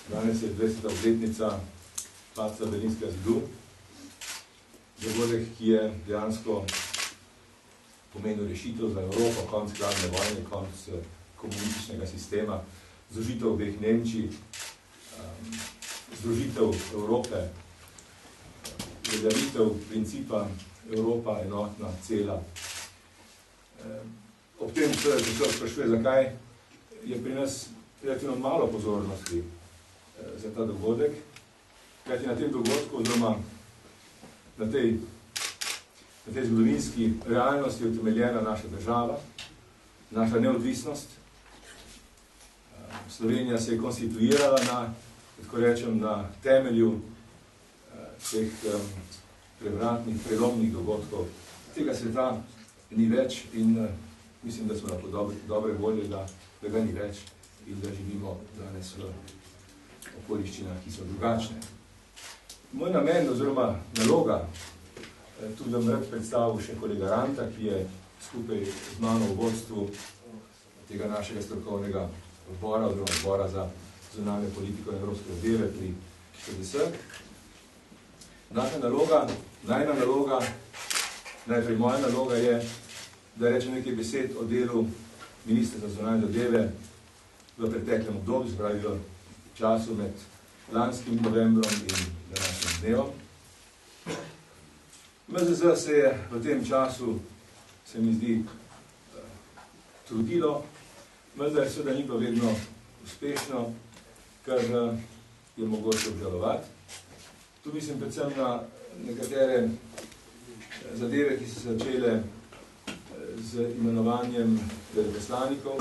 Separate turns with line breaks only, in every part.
Danes je 20. obletnica padca Berlinskega zidu. Dogodek, ki je dejansko pomenil rešitev za Evropo, konc hladne vojne, konc komunističnega sistema, združitev obeh Nemčij, združitev Evrope, uveljavitev principa Evropa enotna, cela. Ob tem se sprašuje, zakaj je pri nas relativno malo pozornosti za ta dogodek, kajti na tem dogodku, oziroma na tej zgodovinski realnosti je utemeljena naša država, naša neodvisnost. Slovenija se je konstituirala na, tako rečem, na temelju teh prevratnih, prelomnih dogodkov. Tega sveta ni več in mislim, da smo na dobre volje, da ga ni več in da živimo danes v okoliščinah, ki so drugačne. Moj namen oziroma naloga, tudi vam rad predstavil še kolega Ranta, ki je skupaj z mano v vodstvu tega našega strokovnega odbora oziroma odbora za zunanje politiko in evropske zadeve pri SDS. Naša naloga, najna naloga, najprej moja naloga je, da rečem nekaj besed o delu ministra za zunanje zadeve v preteklem obdobju, se pravi v času med lanskim novembrom in današnjim dnevom. MZZ se je v tem času, se mi zdi, trudilo, vendar seveda ni bilo vedno uspešno, kar je mogoče obžalovati. Tu mislim predvsem na nekatere zadeve, ki so se začele z imenovanjem veleposlanikov.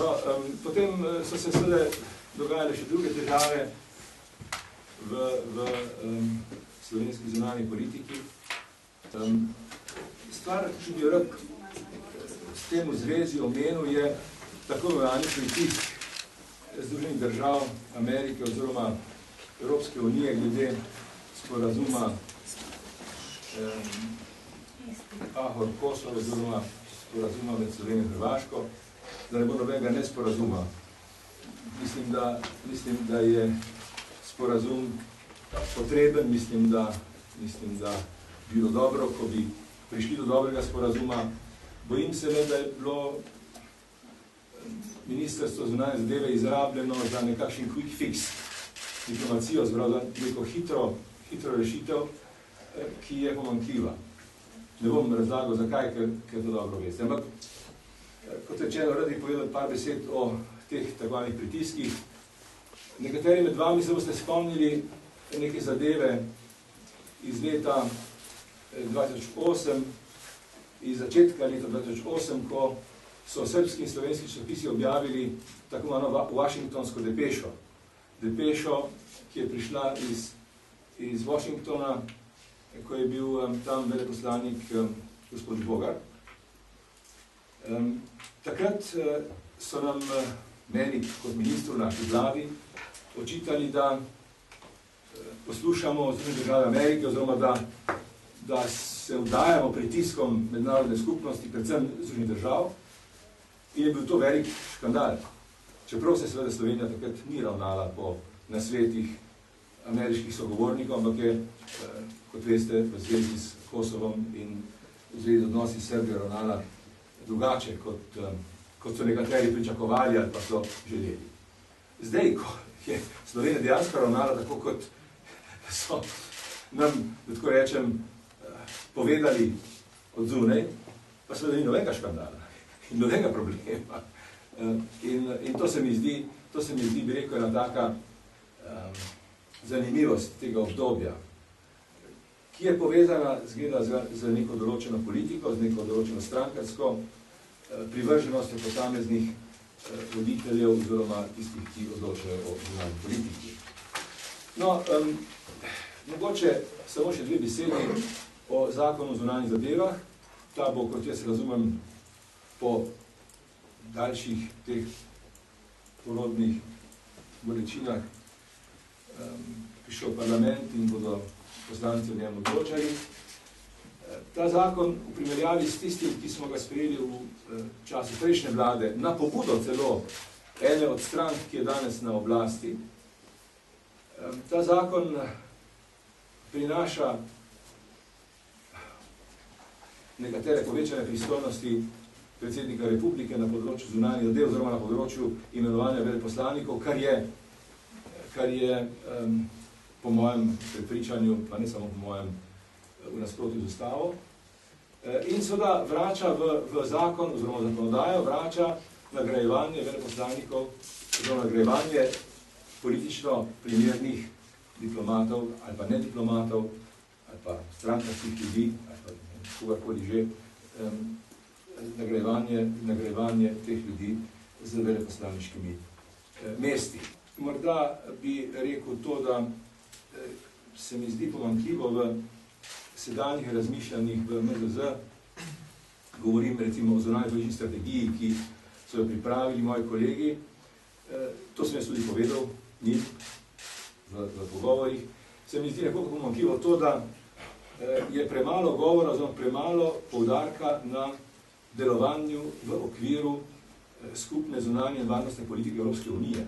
Potem so se seveda dogajale še druge težave v slovenski zunanji politiki. Stvar, ki bi jo rad s tem v zvezi omenil, je tako imenovani pritisk Združenih držav Amerike oziroma Evropske unije glede sporazuma Pahor-Kosovo oziroma sporazuma med Slovenijo in Hrvaško, da ne bo nobenega nesporazuma. Mislim, da je sporazum potreben, mislim, da bi bilo dobro, ko bi prišli do dobrega sporazuma. Bojim se, da je bilo ministrstvo za zunanje zadeve izrabljeno za nekakšen quick fix diplomacijo, zbralo neko hitro rešitev, ki je pomanjkljiva. Ne bom razlagal, zakaj, ker to dobro veste. Ampak, kot rečeno, rad bi povedal par besed o teh takvanih pritiskih. Nekateri med vami se boste spomnili neke zadeve iz leta 2008, iz začetka leta 2008, ko so srbski in slovenski časopisi objavili tako imenovano washingtonsko depešo. Depešo, ki je prišla iz Washingtona, ko je bil tam veleposlanik gospod Bogar. Takrat so nam, meni kot ministru naši vladi, očitali, da poslušamo Združene države Amerike oziroma da se vdajamo pritiskom mednarodne skupnosti, predvsem Združenih držav, in je bil to velik škandal. Čeprav se seveda Slovenija takrat ni ravnala po nasvetih ameriških sogovornikov, ampak je, kot veste, v zvezi s Kosovom in v zvezi z odnosi s Srbijo ravnala drugače, kot so nekateri pričakovali ali pa so želeli. Zdaj, ko je Slovenija dejansko ravnala tako, kot so nam, da tako rečem, povedali od zunaj, pa seveda ni nobenega škandala in nobenega problema. In to se mi zdi, bi rekel, ena taka zanimivost tega obdobja, ki je povezana z neko določeno politiko, z neko določeno strankarsko privrženostjo posameznih voditeljev oziroma tistih, ki odločajo o zunanji politiki. No, mogoče samo še dve besedi o zakonu o zunanjih zadevah. Ta bo, kot jaz razumem, po daljših teh porodnih bolečinah prišel v parlament in bodo poslanci o njem odločali. Ta zakon v primerjavi s tistim, ki smo ga sprejeli v času prejšnje vlade, na pobudo celo ene od strank, ki je danes na oblasti, Ta zakon prinaša nekatere povečane pristojnosti predsednika republike na področju zunanjih zadev oziroma na področju imenovanja veleposlanikov, kar je po mojem prepričanju, pa ne samo po mojem, v nasprotju z ustavo. In seveda vrača v zakon oziroma zakonodajo vrača nagrajevanje veleposlanikov oziroma nagrajevanje politično primernih diplomatov ali pa nediplomatov ali pa strankarskih ljudi ali pa kogarkoli že, nagrajevanje teh ljudi z veleposlaniškimi mesti. Morda bi rekel to, da se mi zdi pomanjkljivo v sedanjih razmišljanjih v MZZ, govorim recimo o zunanji politični strategiji, ki so jo pripravili moji kolegi, to sem jaz tudi povedal njim v pogovorih, se mi zdi nekoliko pomanjkljivo to, da je premalo govora, oziroma premalo poudarka na delovanju v okviru skupne zunanje in varnostne politike Evropske unije.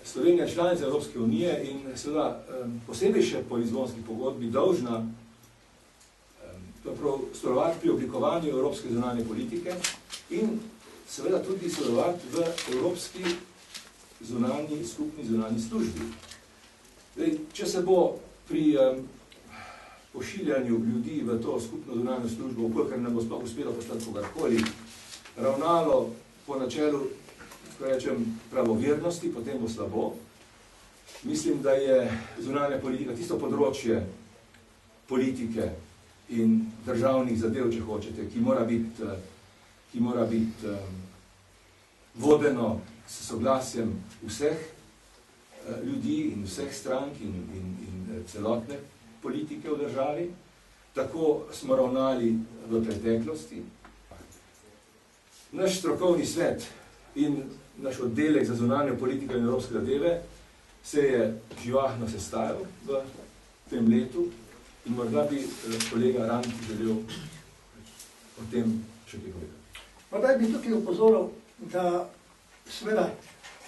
Slovenija je članica Evropske unije in seveda posebej še po Lizbonski pogodbi dolžna sodelovati pri oblikovanju evropske zunanje politike in seveda tudi sodelovati v evropski skupni zunanji službi. Če se bo pri pošiljanju ljudi v to skupno zunanjo službo, kolikor ne bo sploh uspelo postati kogarkoli, ravnalo po načelu, ko rečem, pravovernosti, potem bo slabo. Mislim, da je zunanja politika tisto področje politike in državnih zadev, če hočete, ki mora biti vodeno s soglasjem vseh ljudi in vseh strank in celotne politike v državi. Tako smo ravnali v preteklosti. Naš strokovni svet in naš oddelek za zunanjo politiko in evropske zadeve se je živahno sestajal v tem letu in morda bi kolega Rand želel o tem še kaj povedati.
Morda bi tukaj upozoril, da seveda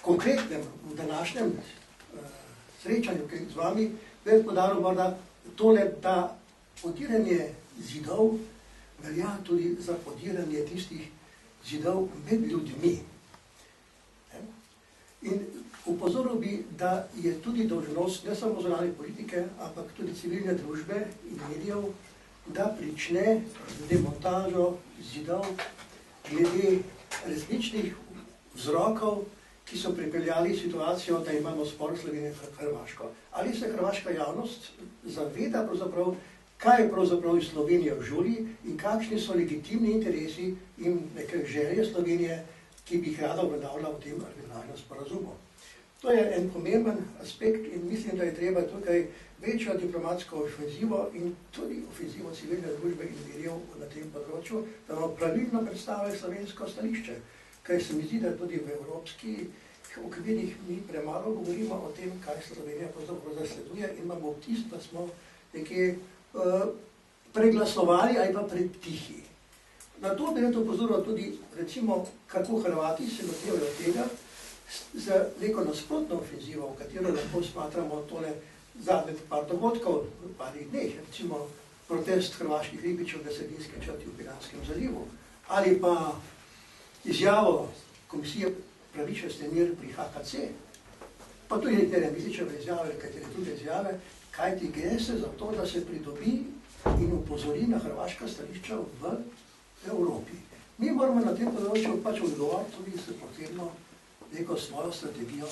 konkretnem v današnjem srečanju z vami bi podaril morda tole, da podiranje zidov velja tudi za podiranje tistih zidov med ljudmi. In upozoril bi, da je tudi dolžnost ne samo zunanje politike, ampak tudi civilne družbe in medijev, da prične demontažo zidov glede različnih vzrokov, ki so pripeljali situacijo, da imamo spor Slovenije in Hrvaško. Ali se hrvaška javnost zaveda pravzaprav, kaj pravzaprav Slovenija žuli in kakšni so legitimni interesi in neke želje Slovenije, ki bi jih rada obravnavala v tem arbitrarnem sporazumu. To je en pomemben aspekt in mislim, da je treba tukaj večjo diplomatsko ofenzivo in tudi ofenzivo civilne družbe in medijev na tem področju, da bomo pravilno predstavili slovensko stališče. Kaj se mi zdi, da tudi v evropskih okvirih mi premalo govorimo o tem, kaj Slovenija pravzaprav zasleduje in imamo vtis, da smo nekje preglasovali ali pa pretihi. Na to bi rad opozoril tudi, recimo, kako Hrvati se lotevajo tega z neko nasprotno ofenzivo, v katero lahko smatramo tole zadnjih par dogodkov v parih dneh, recimo protest hrvaških ribičev na Sredinske črti v Piranskem zalivu, ali pa izjavo Komisije pravičnosti mir pri HKC, pa tudi nekatere Mizičeve izjave, nekatere druge izjave, kajti gre se za to, da se pridobi in upozori na hrvaška stališča v Evropi. Mi moramo na tem področju pač odgovoriti tudi s potrebno neko svojo strategijo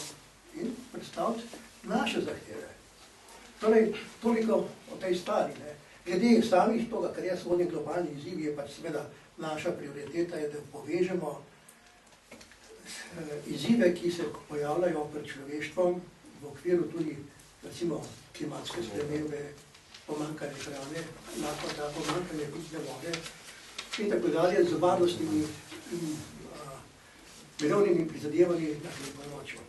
in predstaviti naše zahteve. Torej, toliko o tej stvari. Glede samih toga, kar jaz vodim globalni izzivi, je pač seveda naša prioriteta je, da povežemo izzive, ki se pojavljajo pred človeštvom v okviru tudi, recimo, klimatske spremembe, pomanjkanje hrane, pomanjkanje pitne vode in tako dalje z varnostnimi in mirovnimi prizadevanji na tem področju.